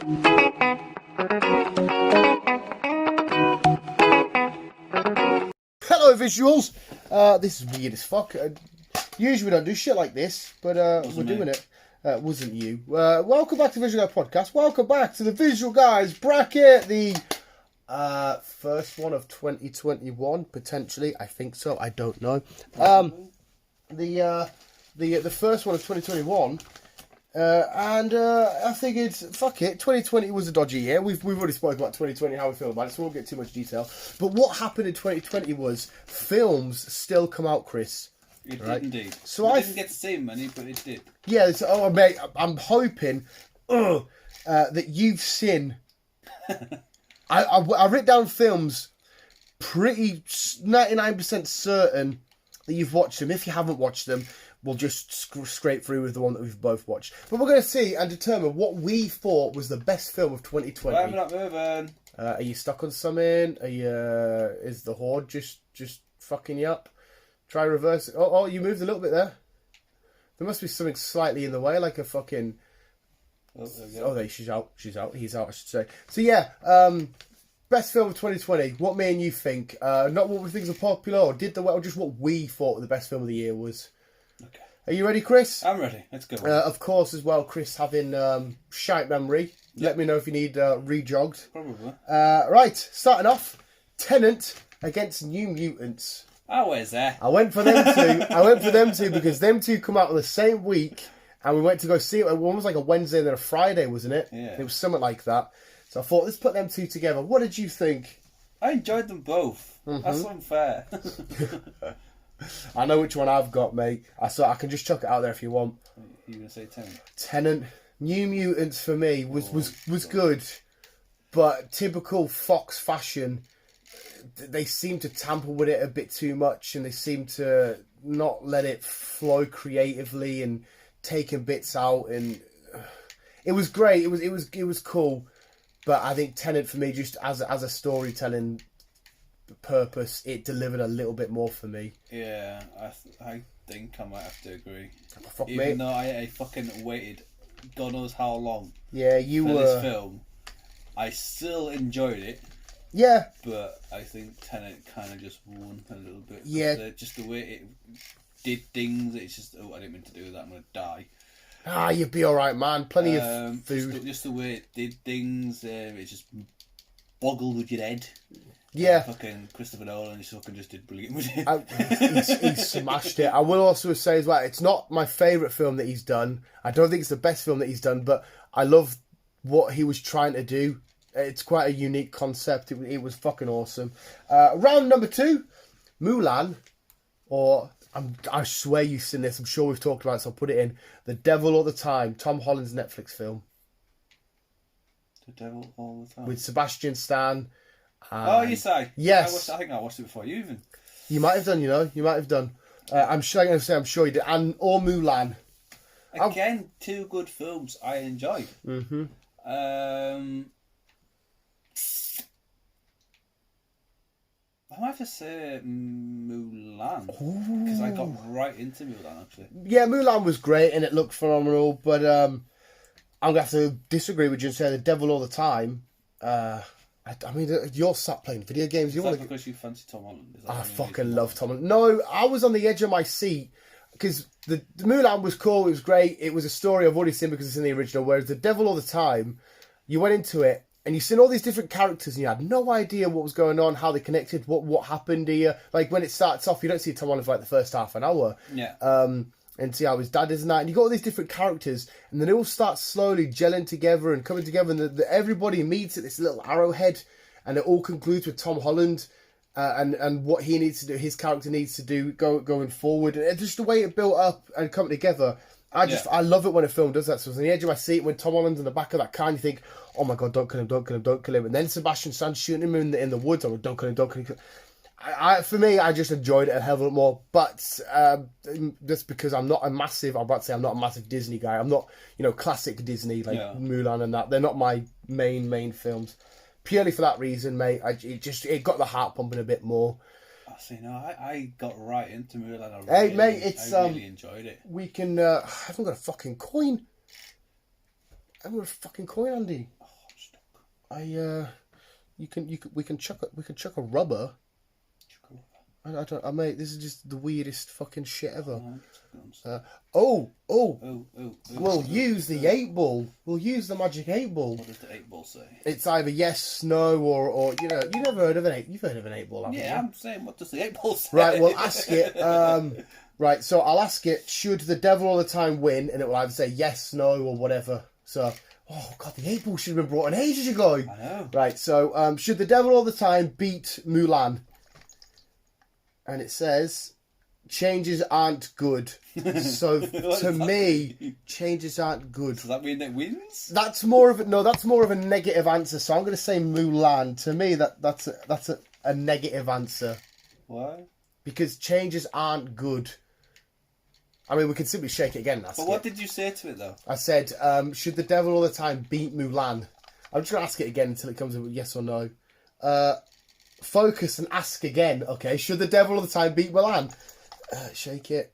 Hello, visuals. This is weird as fuck. Usually we don't do shit like this, but we're doing it. Wasn't you? Welcome back to the Visual Guy Podcast. Welcome back to the Visual Guys bracket. The first one of 2021, potentially. I think so. I don't know. The first one of 2021. And I figured, fuck it, 2020 was a dodgy year. We've already spoken about 2020, how we feel about it, so we won't get too much detail. But what happened in 2020 was films still come out, Chris. It did indeed. So I didn't get to see many, but it did. Yeah, oh mate, I'm hoping that you've seen... I wrote down films pretty 99% certain that you've watched them. If you haven't watched them, we'll just scrape through with the one that we've both watched. But we're going to see and determine what we thought was the best film of 2020. I'm not moving. Are you stuck on something? Are you? Is the horde just fucking you up? Try reverse it. Oh, you moved a little bit there. There must be something slightly in the way, like a fucking... Oh, there, she's out. She's out. He's out, I should say. So yeah, best film of 2020. What me and you think. Not what we think is popular, or just what we thought the best film of the year was. Okay. Are you ready, Chris? I'm ready. Let's go. Of course, as well, Chris having shite memory. Yep. Let me know if you need rejogged. Probably. Right, starting off, Tennet against New Mutants. Oh, where's that? I went for them two because them two come out on the same week, and we went to go see it. It was like a Wednesday and then a Friday, wasn't it? Yeah. It was something like that. So I thought, let's put them two together. What did you think? I enjoyed them both. Mm-hmm. That's unfair. I know which one I've got, mate. I can just chuck it out there if you want. You gonna say Tennet? Tennet, New Mutants for me was good, but typical Fox fashion. They seem to tamper with it a bit too much, and they seem to not let it flow creatively and taking bits out. And it was great. It was cool, but I think Tennet for me, just as a storytelling purpose, it delivered a little bit more for me. Yeah, I think I might have to agree. Fuck, Even mate. though I fucking waited God knows how long for this film, I still enjoyed it. Yeah. But I think Tennet kind of just won a little bit. Yeah. Just the way it did things, it's just, oh, I didn't mean to do that, I'm going to die. Ah, you'd be alright, man. Plenty of food. Just the way it did things, it just boggled with your head. Yeah. Fucking Christopher Nolan just did brilliant with it. He smashed it. I will also say as well, it's not my favourite film that he's done. I don't think it's the best film that he's done, but I love what he was trying to do. It's quite a unique concept. It was fucking awesome. Round number 2, Mulan, or I swear you've seen this. I'm sure we've talked about it, so I'll put it in. The Devil All the Time, Tom Holland's Netflix film. The Devil All the Time with Sebastian Stan. Oh, you say? Yes. I think I watched it before you even. You might have done. You might have done. I'm sure you did. Or Mulan. Again, two good films I enjoyed. Mm-hmm. I might have to say Mulan, because I got right into Mulan, actually. Yeah, Mulan was great and it looked phenomenal, but I'm going to have to disagree with you and say The Devil All the Time. I mean, you're sat playing video games. Is that because you fancy Tom Holland? I fucking love Tom Holland. No, I was on the edge of my seat because the Mulan was cool, it was great, it was a story I've already seen because it's in the original, whereas The Devil All the Time, you went into it, and you've seen all these different characters and you had no idea what was going on, how they connected, what happened here. Like when it starts off, you don't see Tom Holland for like the first half an hour. Yeah. And see how his dad is and that. And you got all these different characters and then it all starts slowly gelling together and coming together. And everybody meets at this little arrowhead and it all concludes with Tom Holland and what he needs to do, his character needs to do going forward. And just the way it built up and coming together. I love it when a film does that. So I was on the edge of my seat when Tom Holland's in the back of that car and you think, oh my God, don't kill him, don't kill him, don't kill him. And then Sebastian Stan shooting him in the woods. I'm like, don't kill him, don't kill him. For me, I just enjoyed it a hell of a lot more. But just because I'm not a massive Disney guy. I'm not, classic Disney like Mulan and that. They're not my main films. Purely for that reason, mate. It got the heart pumping a bit more. See, no, I got right into Mulan. I really enjoyed it. We can. I haven't got a fucking coin. Andy. Oh, we can chuck a rubber. Mate, this is just the weirdest fucking shit ever. We'll use the 8-ball. We'll use the magic 8-ball. What does the 8-ball say? It's either yes, no, or you never heard of an 8. You've heard of an 8-ball, haven't you? Yeah, I'm saying, what does the 8-ball say? Right, well, ask it. Right, so I'll ask it, should the devil all the time win? And it will either say yes, no, or whatever. So, oh, God, the 8-ball should have been brought in ages ago. I know. Right, so, should the devil all the time beat Mulan? And it says, changes aren't good. So, to me, changes aren't good. Does that mean it wins? That's more of a negative answer. So I'm going to say Mulan. To me, that's a negative answer. Why? Because changes aren't good. I mean, we can simply shake it again and ask But what did you say to it, though? I said, should the devil all the time beat Mulan? I'm just going to ask it again until it comes with yes or no. Focus and ask again. Okay, should the devil all the time beat Mulan? Shake it.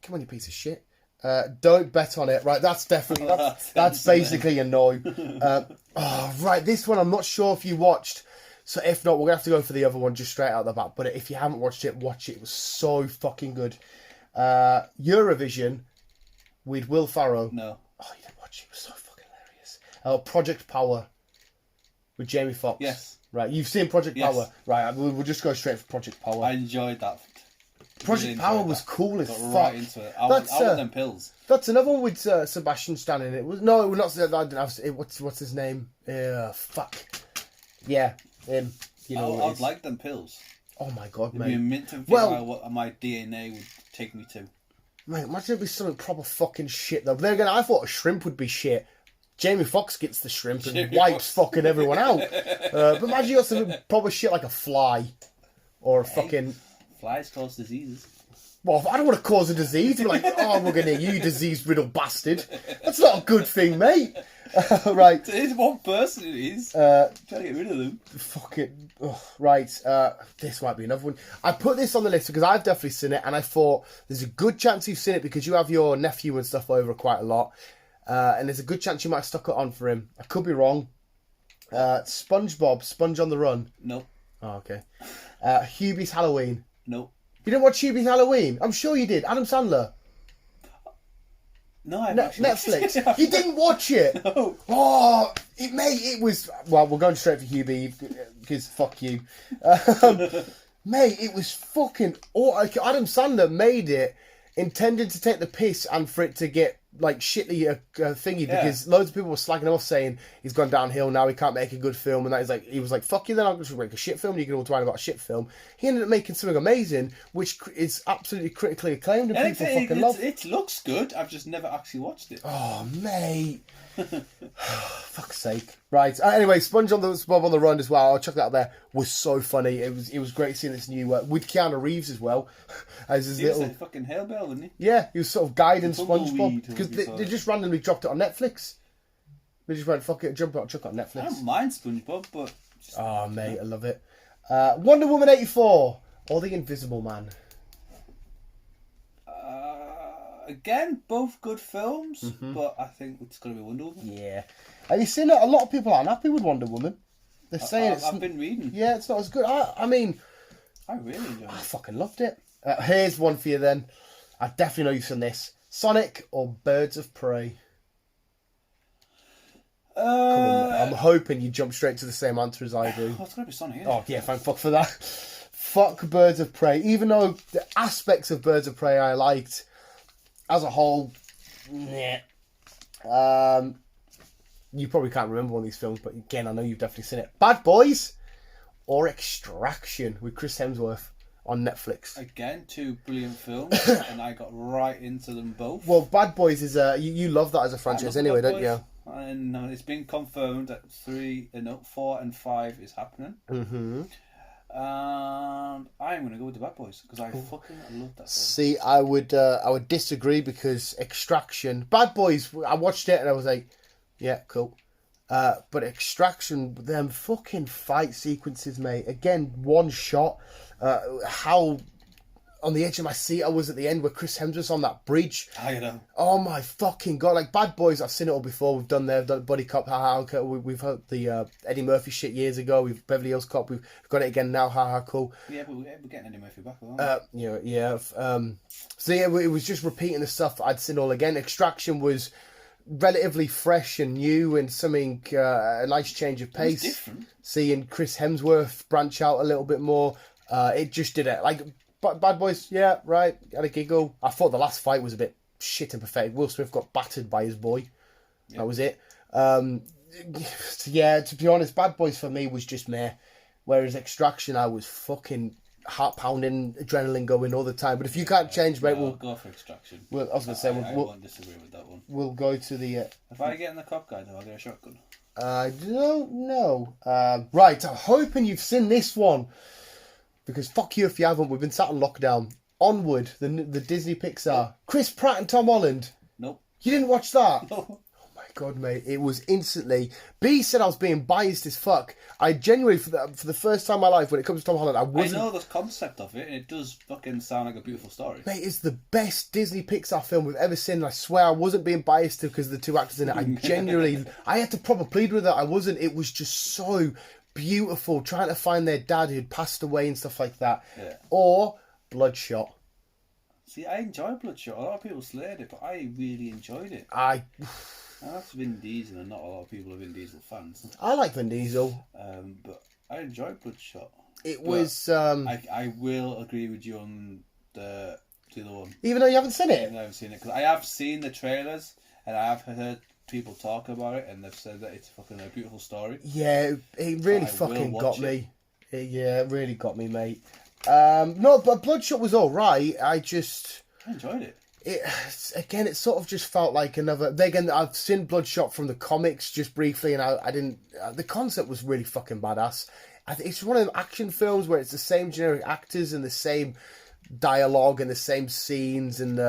Come on, you piece of shit. Don't bet on it. Right, that's definitely... That's basically a no. Right, this one I'm not sure if you watched. So if not, we're going to have to go for the other one just straight out the back. But if you haven't watched it, watch it. It was so fucking good. Eurovision with Will Ferrell. No. Oh, you didn't watch it. It was so fucking hilarious. Project Power with Jamie Foxx. Yes. Right, you've seen Project Power. Right, we'll just go straight for Project Power. I enjoyed that. Project Power was cool as fuck. Right into it. I want them pills. That's another one with Sebastian Stan in it. No, not that. I didn't have. What's his name? Fuck. Yeah, him. You know. I'd like them pills. Oh my god, It'd mate. be a mint to figure out what my DNA would take me to. Mate, imagine it'd be something proper fucking shit though. But then again, I thought a shrimp would be shit. Jamie Foxx gets the shrimp and wipes fucking everyone out. But imagine you got something proper shit like a fly. Or a fucking... Flies cause diseases. Well, I don't want to cause a disease. We're like, oh, we're going to you disease-riddled bastard. That's not a good thing, mate. Right. It's one person it is. Trying to get rid of them. Fucking... right. This might be another one. I put this on the list because I've definitely seen it. And I thought there's a good chance you've seen it because you have your nephew and stuff over quite a lot. And there's a good chance you might have stuck it on for him. I could be wrong. SpongeBob, Sponge on the Run. Nope. Oh, okay. Hubie's Halloween. Nope. You didn't watch Hubie's Halloween? I'm sure you did. Adam Sandler. No, I haven't. Netflix. You didn't watch it? No. Oh, it was... Well, we're going straight for Hubie because fuck you. Mate, it was fucking... Adam Sandler made it intended to take the piss and for it to get like shitly thingy because loads of people were slagging him off saying he's gone downhill now, he can't make a good film, and that is like, he was like, fuck you then, I'm going to make a shit film, you can all whine about a shit film. He ended up making something amazing which is absolutely critically acclaimed and people fucking love. It looks good, I've just never actually watched it. Oh mate. Fuck's sake. Right, anyway, SpongeBob on the Run as well, I'll chuck that out there, was so funny. It was great seeing this new with Keanu Reeves as well as his little... was a fucking hellbell, wasn't he? Yeah, he was sort of guiding SpongeBob because they just randomly dropped it on Netflix. They just went, fuck it, chuck it on Netflix. I don't mind SpongeBob, but... Oh mate, I love it. Wonder Woman 84 or The Invisible Man. Again, both good films, but I think it's going to be Wonder Woman. Yeah. Have you seen it? A lot of people aren't happy with Wonder Woman. They're saying I've been reading. Yeah, it's not as good. I mean... I really enjoyed it. I fucking loved it. Here's one for you then. I definitely know you've seen this. Sonic or Birds of Prey? Come on, I'm hoping you jump straight to the same answer as I do. Oh, it's going to be Sonic, isn't it? Oh, yeah, thank fuck for that. Fuck Birds of Prey. Even though the aspects of Birds of Prey I liked... As a whole, yeah. You probably can't remember one of these films, but again, I know you've definitely seen it. Bad Boys or Extraction with Chris Hemsworth on Netflix. Again, two brilliant films, and I got right into them both. Well, Bad Boys is you love that as a franchise anyway, don't you? And it's been confirmed that 4 and 5 is happening. Mm-hmm. I'm going to go with the Bad Boys because I fucking love that film. See, I would disagree because Extraction, Bad Boys, I watched it and I was like, yeah, cool. But Extraction, them fucking fight sequences, mate. Again, one shot. on the edge of my seat I was at the end where Chris Hemsworth's on that bridge. I know. Oh my fucking god! Like Bad Boys, I've seen it all before. We've done Buddy Cop, we've heard the Eddie Murphy shit years ago. We've Beverly Hills Cop. We've got it again now. Cool. Yeah, but we're getting Eddie Murphy back, aren't we? Yeah. So yeah, it was just repeating the stuff I'd seen all again. Extraction was relatively fresh and new and something a nice change of pace. It was different. Seeing Chris Hemsworth branch out a little bit more, it just did it. Like Bad Boys, yeah, right. Had a giggle. I thought the last fight was a bit shit and pathetic. Will Smith got battered by his boy. Yep. That was it. Yeah, to be honest, Bad Boys for me was just meh. Whereas Extraction, I was fucking heart pounding, adrenaline going all the time. But if you can't change, mate, we'll go for Extraction. I was gonna say I won't disagree with that one. We'll go to the. If I get in the cop guy, do I get a shotgun? I don't know. Right, I'm hoping you've seen this one. Because fuck you if you haven't. We've been sat on lockdown. Onward, the Disney Pixar. Nope. Chris Pratt and Tom Holland. Nope. You didn't watch that? No. Oh my god, mate. It was instantly... B said I was being biased as fuck. I genuinely, for the first time in my life, when it comes to Tom Holland, I wasn't... I know the concept of it, and it does fucking sound like a beautiful story. Mate, it's the best Disney Pixar film we've ever seen. And I swear I wasn't being biased because of the two actors in it. I genuinely... I had to proper plead with it. I wasn't. It was just so... beautiful, trying to find their dad who'd passed away and stuff like that. Yeah. Or Bloodshot. See, I enjoyed Bloodshot. A lot of people slayed it, but I really enjoyed it. And that's Vin Diesel, and not a lot of people are Vin Diesel fans. I like Vin Diesel. But I enjoyed Bloodshot. It was... I will agree with you on the other one. Even though you haven't seen it? Even though I haven't seen it. Because I have seen the trailers, and I have heard people talk about it, and they've said that it's fucking a beautiful story. Yeah, it really fucking got me. It really got me, mate. No, but Bloodshot was alright. I enjoyed it. It sort of just felt like another... Again, I've seen Bloodshot from the comics just briefly, and I didn't... the concept was really fucking badass. It's one of them action films where it's the same generic actors and the same dialogue and the same scenes, and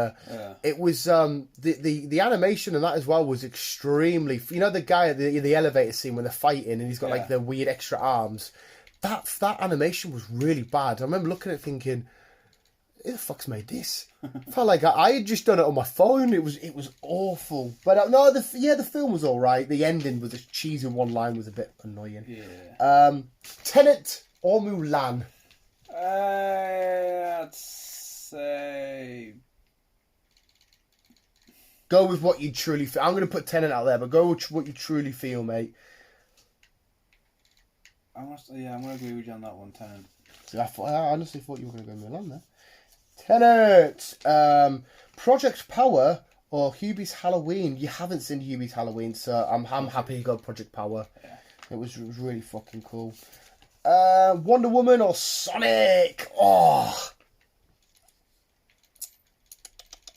it was the animation and that as well was extremely... You know the guy at the elevator scene when they're fighting and he's got like the weird extra arms? That animation was really bad. I remember looking at it thinking, who the fuck's made this? Felt like I had just done it on my phone. It was awful. But no, the film was all right. The ending with the cheesy one line was a bit annoying. Yeah. Tennet or Mulan? I'd say... Go with what you truly feel. I'm going to put Tennet out there, but go with what you truly feel, mate. I'm going to agree with you on that one, Tennet. See, I honestly thought you were going to go Mulan there. Tennet! Project Power or Hubie's Halloween? You haven't seen Hubie's Halloween, so I'm happy you got Project Power. Yeah. It was really fucking cool. Wonder Woman or Sonic? Oh!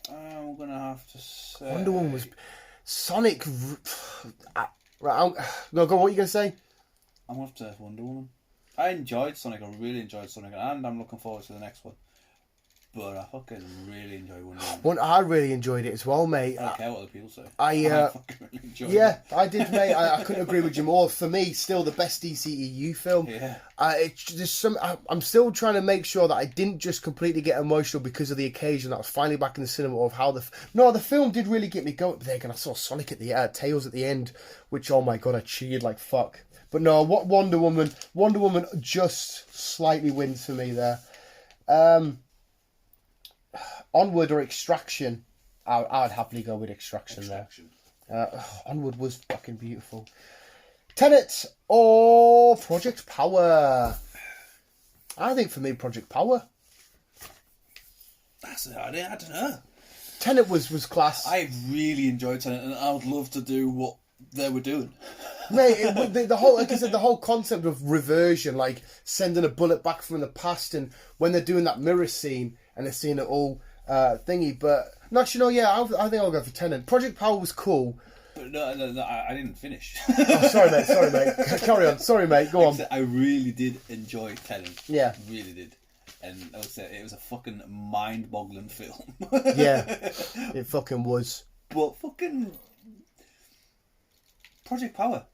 I'm going to have to say... Wonder Woman was... Sonic... Right, go on, what are you going to say? I'm going to have to Wonder Woman. I enjoyed Sonic. I really enjoyed Sonic, and I'm looking forward to the next one. But I fucking really enjoyed Wonder Woman. I really enjoyed it as well, mate. I don't care what other people say. I fucking really enjoyed it. I did, mate. I couldn't agree with you more. For me, still the best DCEU film. Yeah. I'm still trying to make sure that I didn't just completely get emotional because of the occasion that I was finally back in the cinema of how the film did really get me going. But then again, I saw Sonic at the Tails at the end, which, oh my god, I cheered like fuck. But no, what Wonder Woman just slightly wins for me there. Onward or Extraction? I would happily go with Extraction. There. Onward was fucking beautiful. Tennet or Project Power? I think for me, Project Power. I don't know. Tennet was class. I really enjoyed Tennet, and I would love to do what they were doing. Mate, the whole, like I said, the whole concept of reversion, like sending a bullet back from the past, and when they're doing that mirror scene and they're seeing it all thingy. But no, actually, no, I think I'll go for Tennet. Project Power was cool. But no, I didn't finish. Oh, sorry, mate. Carry on. Sorry, mate. Go on. I really did enjoy Tennet. Yeah, really did. And I would say it was a fucking mind-boggling film. Yeah, it fucking was. But fucking Project Power.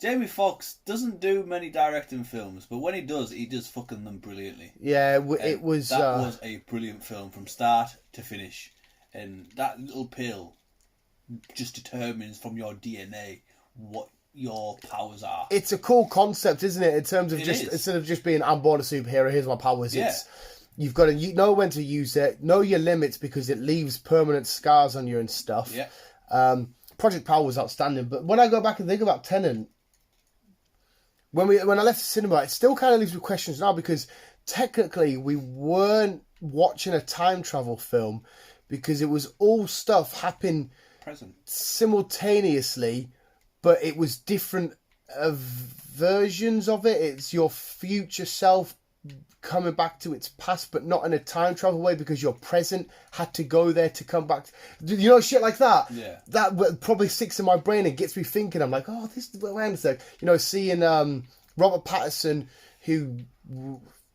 Jamie Foxx doesn't do many directing films, but when he does fucking them brilliantly. Yeah, it was... That was a brilliant film from start to finish. And that little pill just determines from your DNA what your powers are. It's a cool concept, isn't it? In terms of instead of just being, I'm born a superhero, here's my powers. Yeah. It's you've got to know when to use it, know your limits because it leaves permanent scars on you and stuff. Yeah. Project Power was outstanding, but when I go back and think about Tennet, when I left the cinema, it still kind of leaves me questions now because technically we weren't watching a time travel film because it was all stuff happening simultaneously, but it was different versions of it. It's your future self coming back to its past, but not in a time travel way because your present had to go there to come back. You know, shit like that. Yeah. That probably sticks in my brain and gets me thinking. I'm like, oh, this. Wait a second. You know, seeing Robert Pattinson,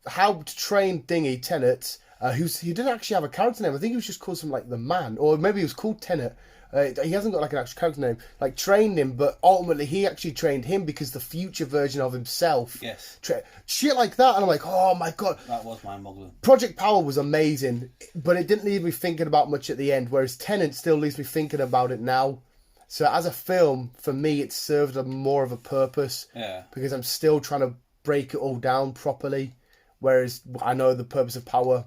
how to train Tennet, he didn't actually have a character name. I think he was just called something like the Man, or maybe he was called Tennet. He hasn't got like an actual character name. Like trained him, but ultimately he actually trained him because the future version of himself. Yes. Shit like that, and I'm like, oh my god. That was mind-boggling. Project Power was amazing, but it didn't leave me thinking about much at the end. Whereas Tennet still leaves me thinking about it now. So as a film, for me, it served more of a purpose. Yeah. Because I'm still trying to break it all down properly. Whereas I know the purpose of Power.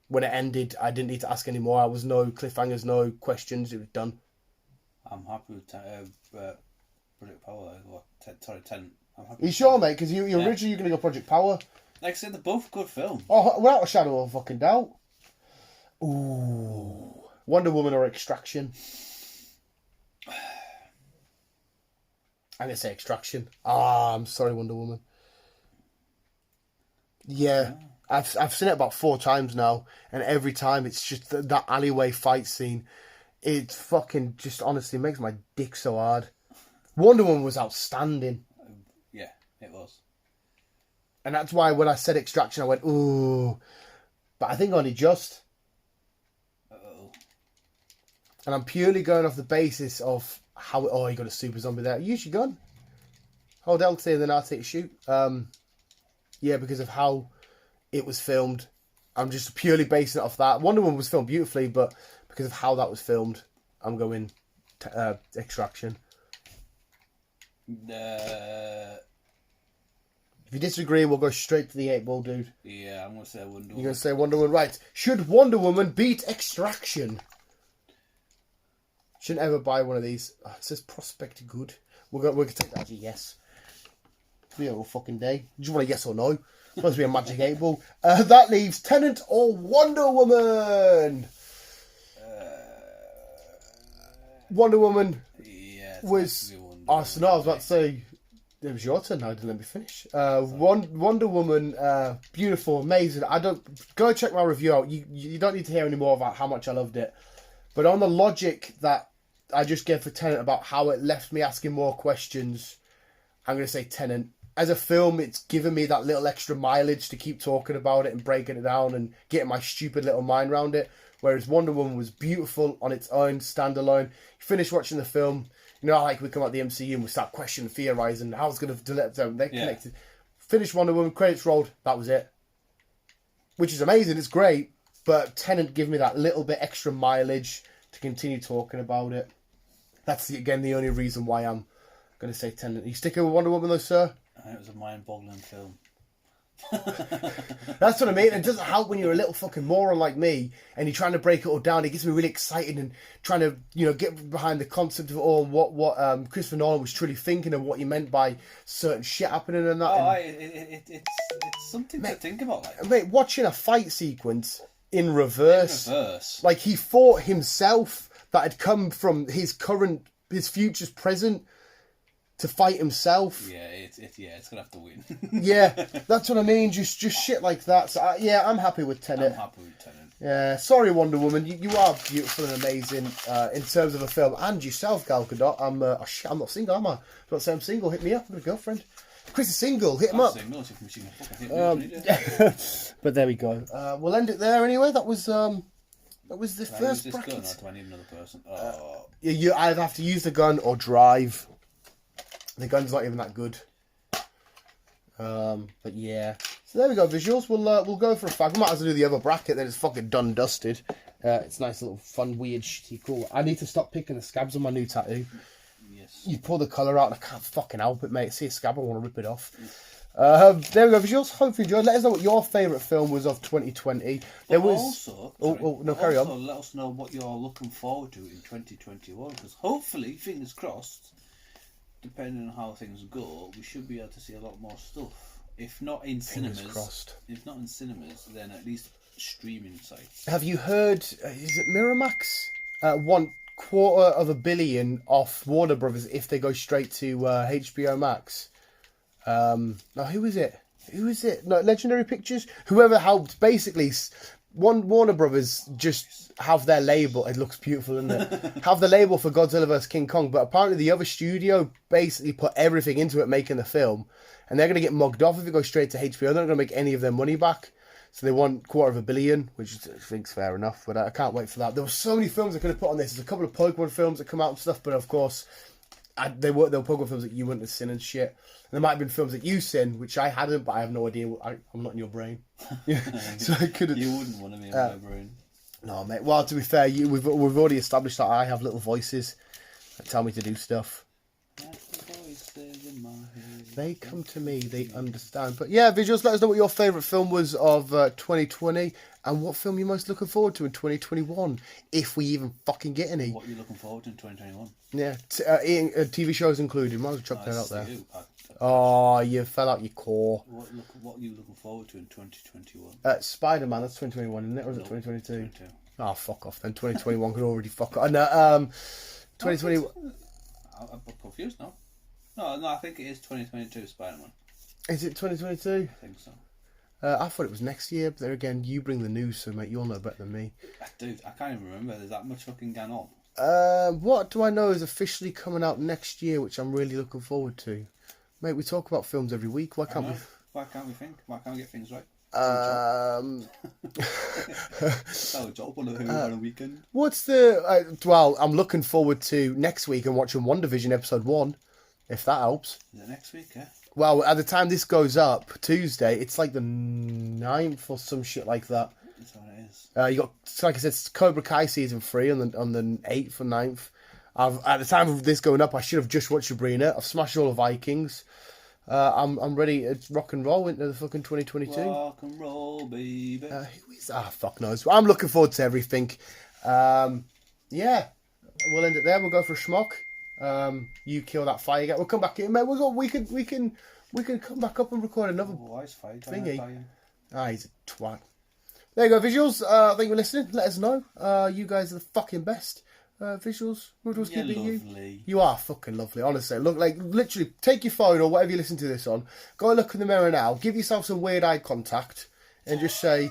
When it ended, I didn't need to ask any more. I was no cliffhangers, no questions. It was done. I'm happy with Project Power. Tennet. I'm happy. Are you sure, mate? Because you originally you're going to go Project Power. Like I said, they're both good films. Oh, without a shadow of a fucking doubt. Ooh. Wonder Woman or Extraction? I'm going to say Extraction. I'm sorry, Wonder Woman. Yeah. I've seen it about 4 times now, and every time it's just that alleyway fight scene. It fucking just honestly makes my dick so hard. Wonder Woman was outstanding. Yeah, it was. And that's why when I said Extraction, I went, ooh. But I think only just. Uh-oh. And I'm purely going off the basis of how... Oh, you got a super zombie there. Use your gun. Hold LT and then I'll take a shoot. Yeah, because of how it was filmed. I'm just purely basing it off that. Wonder Woman was filmed beautifully, but because of how that was filmed, I'm going Extraction. If you disagree, we'll go straight to the 8-ball, dude. Yeah, I'm going to say Wonder Woman. You're going to say Wonder Woman, right. Should Wonder Woman beat Extraction? Shouldn't ever buy one of these. Oh, it says Prospect Good. We're going to take that as a yes. Be a whole fucking day. Do you want a yes or no? Supposed to be a magic 8-ball. That leaves Tennet or Wonder Woman. Wonder Woman was... Oh, so no, I was about to say... It was your turn now, didn't let me finish. Wonder Woman, beautiful, amazing. Go check my review out. You don't need to hear any more about how much I loved it. But on the logic that I just gave for Tennet about how it left me asking more questions, I'm going to say Tennet. As a film, it's given me that little extra mileage to keep talking about it and breaking it down and getting my stupid little mind around it. Whereas Wonder Woman was beautiful on its own, standalone. You finish watching the film, you know, like we come out the MCU and we start questioning, theorising, how it's going to let them. They're connected. Finish Wonder Woman, credits rolled, that was it. Which is amazing, it's great. But Tennet gave me that little bit extra mileage to continue talking about it. That's, again, the only reason why I'm going to say Tennet. Are you sticking with Wonder Woman though, sir? It was a mind-boggling film. That's what I mean. It doesn't help when you're a little fucking moron like me and you're trying to break it all down. It gets me really excited and trying to, you know, get behind the concept of it all and what Christopher Nolan was truly thinking and what he meant by certain shit happening and that. Oh, it's something to think about. Like. Mate, watching a fight sequence in reverse. Like he fought himself that had come from his future's present to fight himself. Yeah, it's gonna have to win. Yeah, that's what I mean. Just shit like that. So I'm happy with Tennet. I'm happy with Tennet. Yeah, sorry, Wonder Woman. You are beautiful and amazing in terms of a film, and yourself, Gal Gadot. I'm not single, am I? I'm not saying I'm single. Hit me up. I've got a girlfriend. Chris is single. Hit him up. Single, so if you can fucking hit me, but there we go. We'll end it there anyway. That was the first bracket. Gun, or do I need another person? You either have to use the gun or drive. The gun's not even that good. But yeah. So there we go, visuals. We'll go for a fact. We might as well do the other bracket, then it's fucking done dusted. It's nice little fun, weird, shitty, cool. I need to stop picking the scabs on my new tattoo. Yes. You pull the colour out and I can't fucking help it, mate. See a scab, I want to rip it off. There we go, visuals. Hope you enjoyed. Let us know what your favourite film was of 2020. There was carry on. Let us know what you're looking forward to in 2021, because hopefully, fingers crossed, depending on how things go, we should be able to see a lot more stuff. If not in cinemas, then at least streaming sites. Have you heard? Is it Miramax? Want $250 million off Warner Brothers if they go straight to HBO Max. No, who is it? No, Legendary Pictures. Whoever helped, basically, Warner Brothers just have their label. It looks beautiful, doesn't it? Have the label for Godzilla vs King Kong, but apparently the other studio basically put everything into it, making the film, and they're going to get mugged off if it goes straight to HBO. They're not going to make any of their money back. So they want $250 million, which I think's fair enough, but I can't wait for that. There were so many films I could have put on this. There's a couple of Pokemon films that come out and stuff, but of course, there were Pokemon films that you wouldn't have seen and shit. And there might have been films that you seen, which I hadn't, but I have no idea. I'm not in your brain. So I couldn't. You wouldn't want to be in my brain. No, mate. Well, to be fair, we've already established that I have little voices that tell me to do stuff. They come to me, they understand. But yeah, visuals, let us know what your favourite film was of 2020 and what film you're most looking forward to in 2021, if we even fucking get any. What are you looking forward to in 2021? Yeah, TV shows included. Might as well chuck that out there. Oh, you fell out your core. What are you looking forward to in 2021? Spider-Man, that's 2021, isn't it? Or is it 2022? Oh, fuck off then. 2021 could already fuck off. No, 2020... I'm confused now. No, I think it is 2022 Spider-Man. Is it 2022? I think so. I thought it was next year, but there again, you bring the news, so mate, you'll know better than me. Dude, I can't even remember. There's that much fucking going on. What do I know is officially coming out next year, which I'm really looking forward to. Mate, we talk about films every week. Why can't we? Why can't we think? Why can't we get things right? So a job on a weekend. What's the? Well, I'm looking forward to next week and watching WandaVision episode 1, if that helps. Is it next week? Yeah. Well, at the time this goes up, Tuesday, it's like the 9th or some shit like that. That's what it is. You got, like I said, Cobra Kai season 3 on the 8th or 9th. At the time of this going up, I should have just watched Sabrina. I've smashed all the Vikings. I'm ready. It's rock and roll into the fucking 2022. Rock and roll, baby. Who is? Fuck knows. I'm looking forward to everything. Yeah, we'll end it there. We'll go for a schmuck. You kill that fire guy. We'll come back in, mate. We can come back up and record another thingy. He's a twat. There you go, visuals. Thank you for listening. Let us know. You guys are the fucking best. Visuals, keeping you. You are fucking lovely, honestly. Look, like, literally, take your phone or whatever you listen to this on. Go and look in the mirror now. Give yourself some weird eye contact, and just say,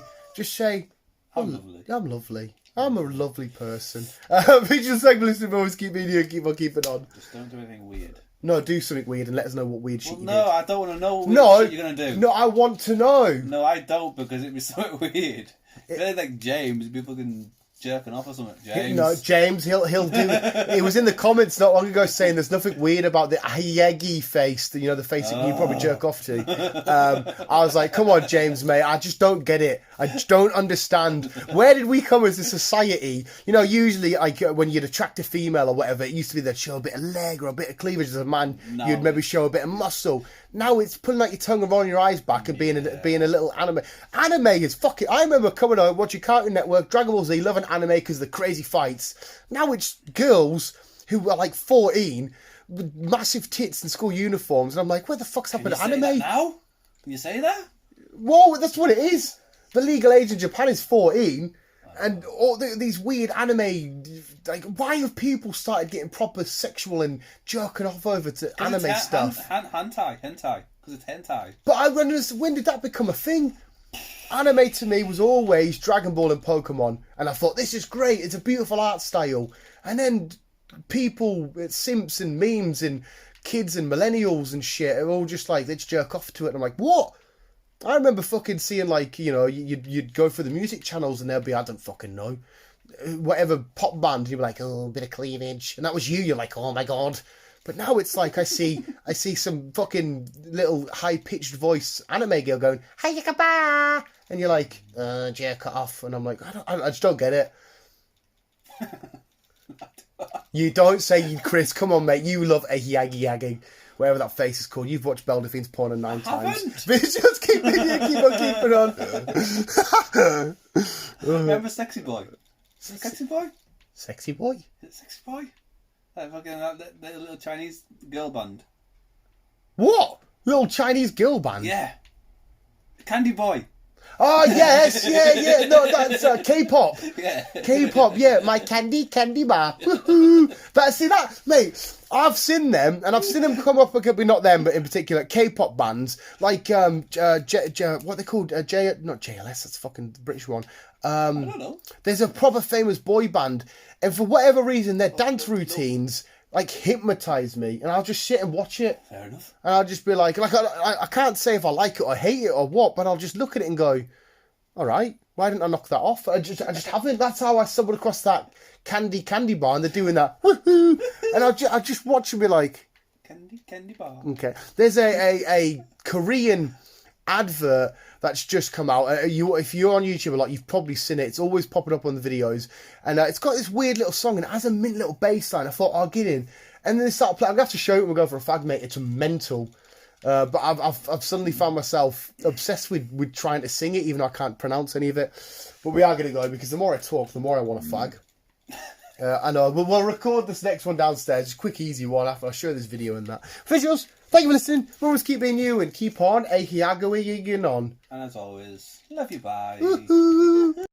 I'm lovely. I'm lovely. I'm a lovely person. Visuals, thank you for listening. Always keep me and keep on keeping on. Just don't do anything weird. No, do something weird and let us know what weird shit you did. No, I don't want to know what weird shit you're going to do. No, I want to know. No, I don't, because it'd be so weird. It's like James, be fucking jerking off or something. James. No, James, he'll do it. He was in the comments not long ago saying there's nothing weird about the Yegi face, the face that you probably jerk off to. I was like, come on, James, mate, I just don't get it. I just don't understand. Where did we come as a society? Usually, like, when you'd attract a female or whatever, it used to be they'd show a bit of leg or a bit of cleavage. As a man, you'd maybe show a bit of muscle. Now it's pulling out your tongue and rolling your eyes back and being a little anime. Anime is fucking... I remember coming home, watching Cartoon Network, Dragon Ball Z, loving anime because of the crazy fights. Now it's girls who are like 14 with massive tits and school uniforms, and I'm like, where the fuck's happened to anime? Now? Can you say that? Whoa, that's what it is. The legal age in Japan is 14. And all these weird anime, like, why have people started getting proper sexual and jerking off over to anime stuff? Hentai, because it's hentai. But I wonder, when did that become a thing? Anime to me was always Dragon Ball and Pokemon, and I thought, this is great, it's a beautiful art style. And then people, simps and memes and kids and millennials and shit are all just like, let's jerk off to it. And I'm like, what? I remember fucking seeing, like, you'd go through the music channels and there'd be, I don't fucking know, whatever pop band, you'd be like, oh, a bit of cleavage. And that was you, you're like, oh my god, But now it's like I see some fucking little high-pitched voice anime girl going, "Hayakaba," and you're like, jerk it off. And I'm like, I just don't get it. You don't say, Chris, come on, mate. You love a yaggy. Whatever that face is called. You've watched Belle Delphine's porn 9 times. But just keep on keeping on. Remember Sexy Boy? Sexy Boy? Sexy Boy? Is it Sexy Boy? That little Chinese girl band. What? Little Chinese girl band? Yeah. Candy Boy. Oh, yes, yeah. No, that's K-pop. Yeah. K-pop, yeah. My candy bar. Woohoo. See that, mate, I've seen them, and I've seen them come up, okay, not them, but in particular, K-pop bands, like, what are they called? Not JLS, that's the fucking British one. I don't know. There's a proper famous boy band, and for whatever reason, their dance routines, like, hypnotise me, and I'll just sit and watch it. Fair enough. And I'll just be like I can't say if I like it or hate it or what, but I'll just look at it and go, all right, why didn't I knock that off? I just haven't. That's how I stumbled across that candy bar, and they're doing that, woohoo, and I just watch and be like, candy bar. Okay, there's a Korean advert that's just come out. If you're on YouTube a lot, you've probably seen it. It's always popping up on the videos, and it's got this weird little song, and it has a mint little bass line. I thought, I'll get in, and then they start playing. I'm gonna have to show it when we go for a fag, mate. It's mental. But I've suddenly found myself obsessed with trying to sing it, even though I can't pronounce any of it. But we are gonna go, because the more I talk, the more I want a fag. I know. We'll record this next one downstairs. Just a quick, easy one after I show this video and that. Visuals, thank you for listening. We'll always keep being you and keep on. On. And as always, love you, bye.